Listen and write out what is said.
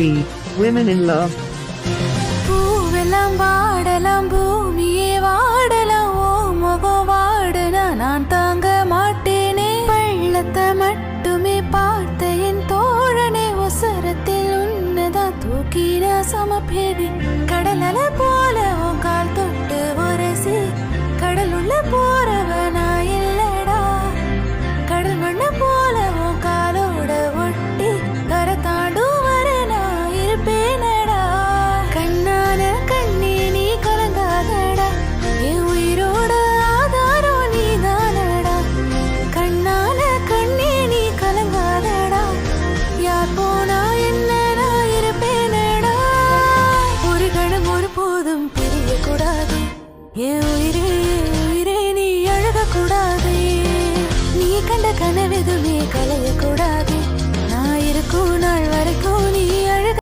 Women in Love. பூவெல்லாம் வாடலாம் பூமியே வாடலாம் ஓ முகம் வாடனா நான் தாங்க மாட்டேனே பள்ளத்தை மட்டுமே பார்த்த என் தோழனே ஒசரத்தில் உன்னதான் தூக்கின சமப்பேனே கடல் அலை போல உன் கால் தொட்டு உரசி கடலுள்ள போறவன